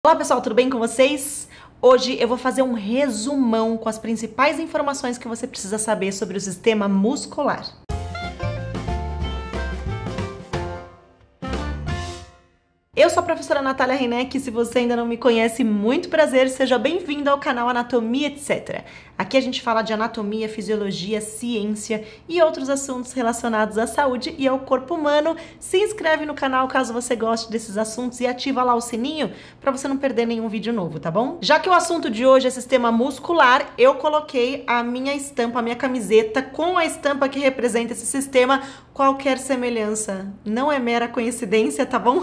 Olá pessoal, tudo bem com vocês? Hoje eu vou fazer um resumão com as principais informações que você precisa saber sobre o sistema muscular. Eu sou a professora Natália Reineck e se você ainda não me conhece, muito prazer, seja bem-vindo ao canal Anatomia Etc. Aqui a gente fala de anatomia, fisiologia, ciência e outros assuntos relacionados à saúde e ao corpo humano. Se inscreve no canal caso você goste desses assuntos e ativa lá o sininho para você não perder nenhum vídeo novo, tá bom? Já que o assunto de hoje é sistema muscular, eu coloquei a minha estampa, a minha camiseta com a estampa que representa esse sistema. Qualquer semelhança não é mera coincidência, tá bom?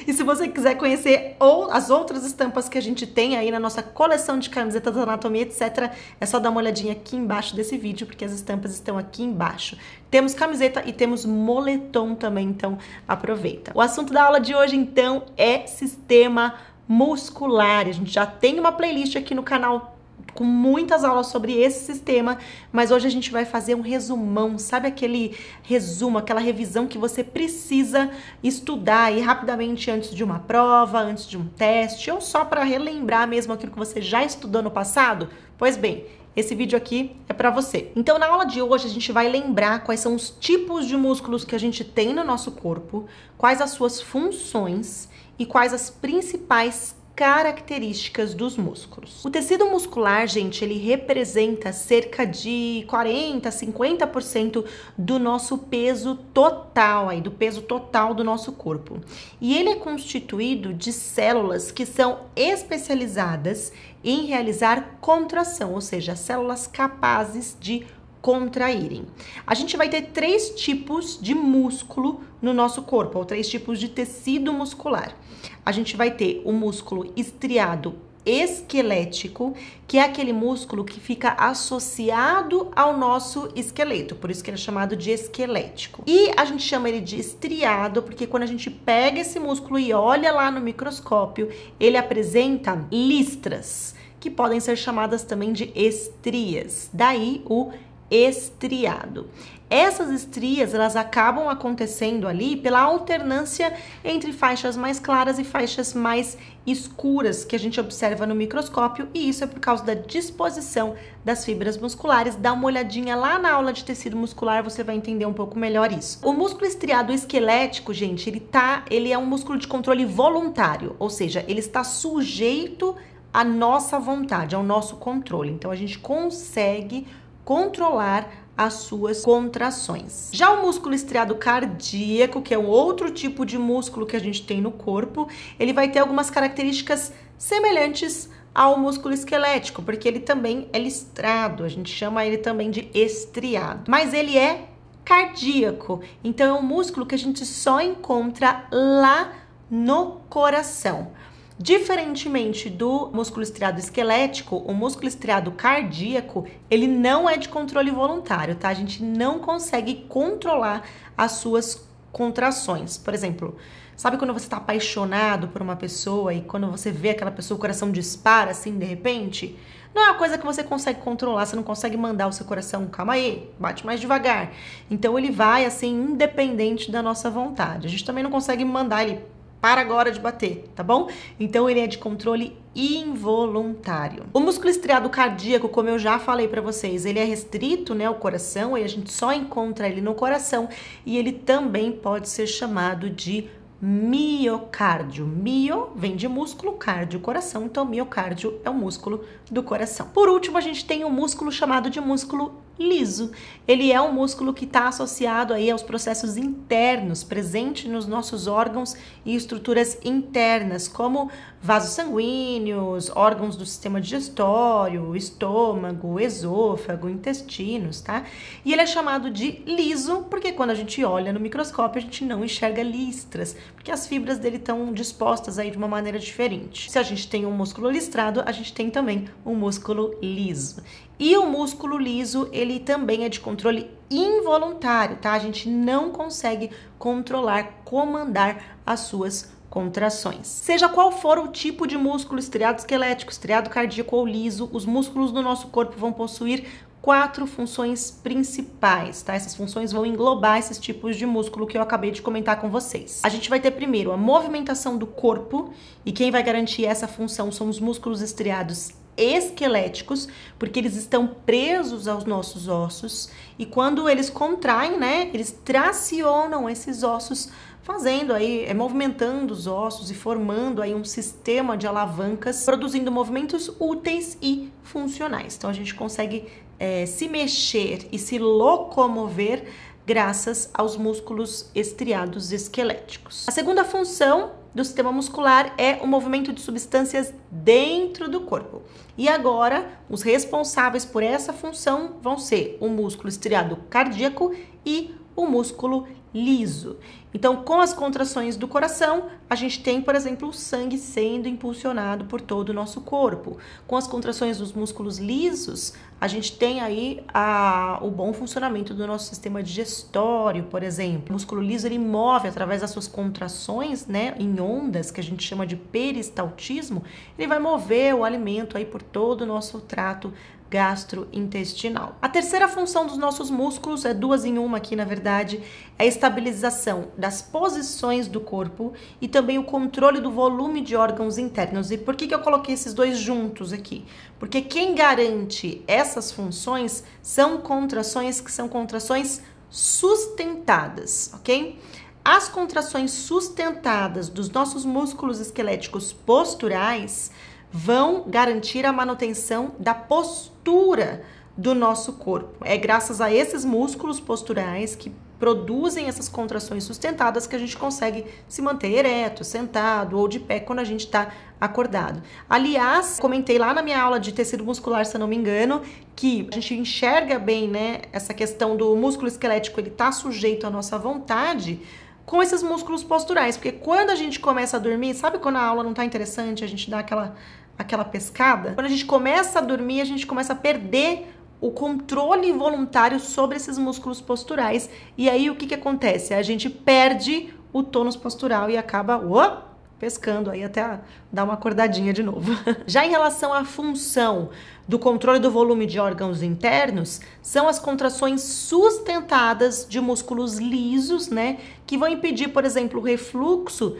E se você quiser conhecer as outras estampas que a gente tem aí na nossa coleção de camisetas da Anatomia Etc, é só dar uma olhadinha aqui embaixo desse vídeo, porque as estampas estão aqui embaixo. Temos camiseta e temos moletom também, então aproveita. O assunto da aula de hoje, então, é sistema muscular. A gente já tem uma playlist aqui no canal com muitas aulas sobre esse sistema, mas hoje a gente vai fazer um resumão, sabe aquele resumo, aquela revisão que você precisa estudar aí rapidamente antes de uma prova, antes de um teste, ou só para relembrar mesmo aquilo que você já estudou no passado? Pois bem, esse vídeo aqui é para você. Então, na aula de hoje, a gente vai lembrar quais são os tipos de músculos que a gente tem no nosso corpo, quais as suas funções e quais as principais características dos músculos. O tecido muscular, gente, ele representa cerca de 40, 50% do nosso peso total, do peso total do nosso corpo. E ele é constituído de células que são especializadas em realizar contração, ou seja, células capazes de contraírem. A gente vai ter 3 tipos de músculo no nosso corpo, ou 3 tipos de tecido muscular. A gente vai ter o músculo estriado esquelético, que é aquele músculo que fica associado ao nosso esqueleto, por isso que ele é chamado de esquelético. E a gente chama ele de estriado, porque quando a gente pega esse músculo e olha lá no microscópio, ele apresenta listras, que podem ser chamadas também de estrias, daí o estriado. Essas estrias, elas acabam acontecendo ali pela alternância entre faixas mais claras e faixas mais escuras que a gente observa no microscópio, e isso é por causa da disposição das fibras musculares. Dá uma olhadinha lá na aula de tecido muscular, você vai entender um pouco melhor isso. O músculo estriado esquelético, gente, ele é um músculo de controle voluntário, ou seja, ele está sujeito à nossa vontade, ao nosso controle. Então, a gente consegue controlar as suas contrações. Já o músculo estriado cardíaco, que é um outro tipo de músculo que a gente tem no corpo, ele vai ter algumas características semelhantes ao músculo esquelético, porque ele também é listrado, a gente chama ele também de estriado, mas ele é cardíaco, então é um músculo que a gente só encontra lá no coração. Diferentemente do músculo estriado esquelético, o músculo estriado cardíaco, ele não é de controle voluntário, tá? A gente não consegue controlar as suas contrações. Por exemplo, sabe quando você tá apaixonado por uma pessoa e quando você vê aquela pessoa, o coração dispara assim de repente? Não é uma coisa que você consegue controlar, você não consegue mandar o seu coração, calma aí, bate mais devagar. Então ele vai assim, independente da nossa vontade. A gente também não consegue mandar ele para agora de bater, tá bom? Então ele é de controle involuntário. O músculo estriado cardíaco, como eu já falei para vocês, ele é restrito, né, ao coração, e a gente só encontra ele no coração, e ele também pode ser chamado de miocárdio. Mio vem de músculo, cardio, coração, então miocárdio é o músculo do coração. Por último, a gente tem um músculo chamado de músculo liso. Ele é um músculo que está associado aí aos processos internos, presente nos nossos órgãos e estruturas internas, como vasos sanguíneos, órgãos do sistema digestório, estômago, esôfago, intestinos, tá? E ele é chamado de liso porque quando a gente olha no microscópio, a gente não enxerga listras, porque as fibras dele estão dispostas aí de uma maneira diferente. Se a gente tem um músculo listrado, a gente tem também um músculo liso. E o músculo liso, ele também é de controle involuntário, tá? A gente não consegue controlar, comandar as suas contrações. Seja qual for o tipo de músculo, estriado esquelético, estriado cardíaco ou liso, os músculos do nosso corpo vão possuir 4 funções principais, tá? Essas funções vão englobar esses tipos de músculo que eu acabei de comentar com vocês. A gente vai ter primeiro a movimentação do corpo, e quem vai garantir essa função são os músculos estriados esqueléticos, porque eles estão presos aos nossos ossos, e quando eles contraem, né, eles tracionam esses ossos, fazendo aí, movimentando os ossos e formando aí um sistema de alavancas, produzindo movimentos úteis e funcionais. Então a gente consegue se mexer e se locomover graças aos músculos estriados esqueléticos. A segunda função do sistema muscular é o movimento de substâncias dentro do corpo. E agora, os responsáveis por essa função vão ser o músculo estriado cardíaco e o músculo liso. Então, com as contrações do coração, a gente tem, por exemplo, o sangue sendo impulsionado por todo o nosso corpo. Com as contrações dos músculos lisos, a gente tem aí o bom funcionamento do nosso sistema digestório, por exemplo. O músculo liso, ele move através das suas contrações, né, em ondas, que a gente chama de peristaltismo, ele vai mover o alimento aí por todo o nosso trato gastrointestinal. A terceira função dos nossos músculos, é 2 em 1 aqui na verdade, é a estabilização das posições do corpo e também o controle do volume de órgãos internos. E por que eu coloquei esses dois juntos aqui? Porque quem garante essas funções são contrações que são contrações sustentadas, ok? As contrações sustentadas dos nossos músculos esqueléticos posturais vão garantir a manutenção da postura do nosso corpo. É graças a esses músculos posturais que produzem essas contrações sustentadas que a gente consegue se manter ereto, sentado ou de pé quando a gente está acordado. Aliás, comentei lá na minha aula de tecido muscular, se eu não me engano, que a gente enxerga bem, né, essa questão do músculo esquelético, ele tá sujeito à nossa vontade com esses músculos posturais, porque quando a gente começa a dormir, sabe quando a aula não tá interessante, a gente dá aquela pescada? Quando a gente começa a dormir, a gente começa a perder o controle voluntário sobre esses músculos posturais. E aí, o que acontece? A gente perde o tônus postural e acaba pescando aí até dar uma acordadinha de novo. Já em relação à função do controle do volume de órgãos internos, são as contrações sustentadas de músculos lisos, né? Que vão impedir, por exemplo, o refluxo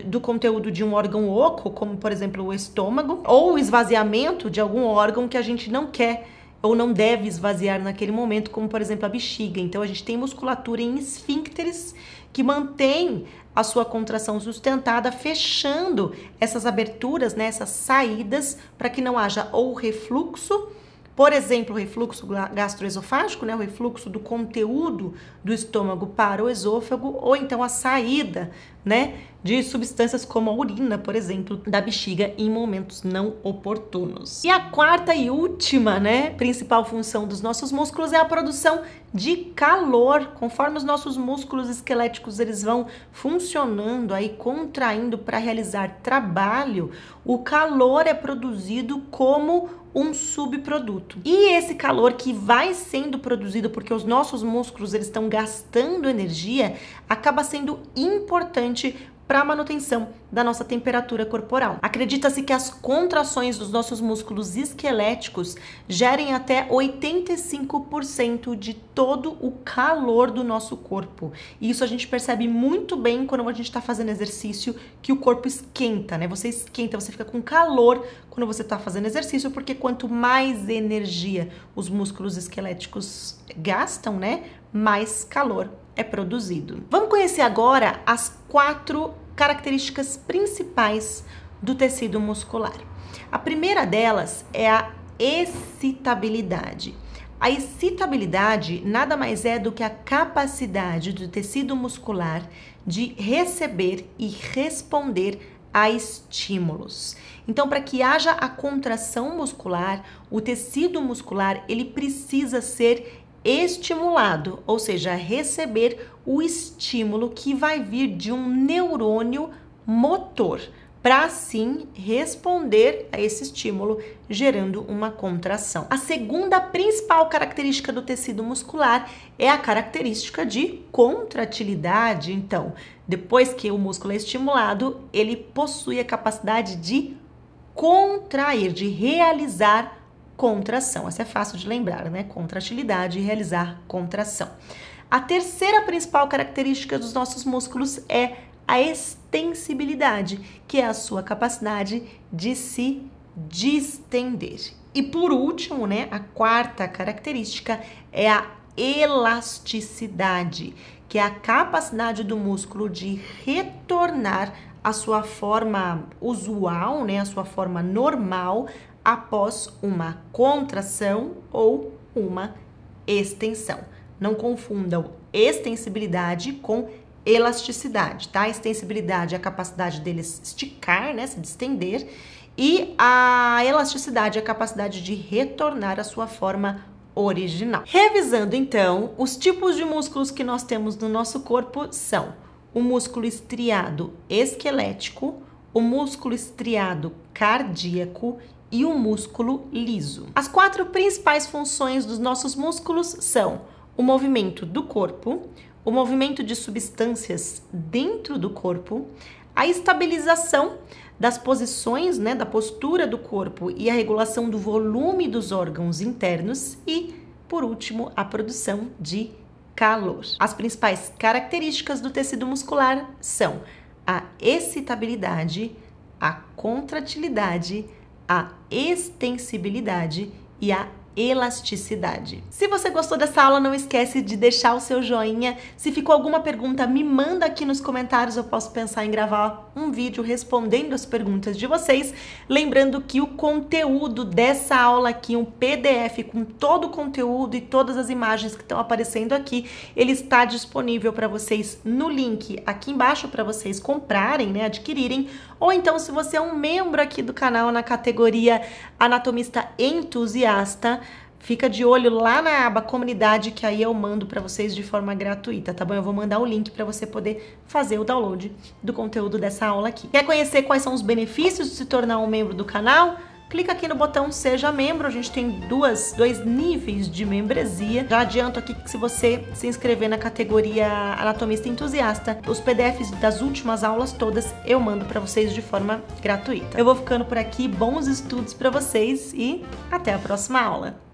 do conteúdo de um órgão oco, como, por exemplo, o estômago, ou o esvaziamento de algum órgão que a gente não quer ou não deve esvaziar naquele momento, como, por exemplo, a bexiga. Então, a gente tem musculatura em esfíncteres que mantém a sua contração sustentada, fechando essas aberturas, né, essas saídas, para que não haja ou refluxo, por exemplo, o refluxo gastroesofágico, né, o refluxo do conteúdo do estômago para o esôfago, ou então a saída, né, de substâncias como a urina, por exemplo, da bexiga em momentos não oportunos. E a quarta e última, né, principal função dos nossos músculos é a produção de calor. Conforme os nossos músculos esqueléticos eles vão funcionando aí, contraindo para realizar trabalho, o calor é produzido como um subproduto. E esse calor que vai sendo produzido porque os nossos músculos eles estão gastando energia, acaba sendo importante para a manutenção da nossa temperatura corporal. Acredita-se que as contrações dos nossos músculos esqueléticos gerem até 85% de todo o calor do nosso corpo. E isso a gente percebe muito bem quando a gente está fazendo exercício, que o corpo esquenta, né? Você esquenta, você fica com calor quando você está fazendo exercício, porque quanto mais energia os músculos esqueléticos gastam, né, mais calor é produzido. Vamos conhecer agora as 4 características principais do tecido muscular. A primeira delas é a excitabilidade. A excitabilidade nada mais é do que a capacidade do tecido muscular de receber e responder a estímulos. Então, para que haja a contração muscular, o tecido muscular ele precisa ser estimulado, ou seja, receber o estímulo que vai vir de um neurônio motor, para assim responder a esse estímulo, gerando uma contração. A segunda principal característica do tecido muscular é a característica de contratilidade. Então, depois que o músculo é estimulado, ele possui a capacidade de contrair, de realizar contração. Essa é fácil de lembrar, né? Contratilidade e realizar contração. A terceira principal característica dos nossos músculos é a extensibilidade, que é a sua capacidade de se distender. E por último, né, a quarta característica é a elasticidade, que é a capacidade do músculo de retornar à sua forma usual, né, à sua forma normal, após uma contração ou uma extensão. Não confundam extensibilidade com elasticidade, tá? Extensibilidade é a capacidade deles esticar, né, se distender, e a elasticidade é a capacidade de retornar à sua forma original. Revisando então, os tipos de músculos que nós temos no nosso corpo são o músculo estriado esquelético, o músculo estriado cardíaco e o músculo liso. As quatro principais funções dos nossos músculos são o movimento do corpo, o movimento de substâncias dentro do corpo, a estabilização das posições, né, da postura do corpo e a regulação do volume dos órgãos internos e, por último, a produção de calor. As principais características do tecido muscular são a excitabilidade, a contratilidade, a extensibilidade e a elasticidade. Se você gostou dessa aula, não esquece de deixar o seu joinha. Se ficou alguma pergunta, me manda aqui nos comentários, eu posso pensar em gravar um vídeo respondendo as perguntas de vocês. Lembrando que o conteúdo dessa aula aqui, um PDF com todo o conteúdo e todas as imagens que estão aparecendo aqui, ele está disponível para vocês no link aqui embaixo para vocês comprarem, né, adquirirem, ou então se você é um membro aqui do canal na categoria Anatomista Entusiasta, fica de olho lá na aba comunidade, que aí eu mando para vocês de forma gratuita, tá bom? Eu vou mandar o link para você poder fazer o download do conteúdo dessa aula aqui. Quer conhecer quais são os benefícios de se tornar um membro do canal? Clica aqui no botão Seja Membro, a gente tem dois níveis de membresia. Já adianto aqui que se você se inscrever na categoria Anatomista Entusiasta, os PDFs das últimas aulas todas eu mando para vocês de forma gratuita. Eu vou ficando por aqui, bons estudos para vocês e até a próxima aula!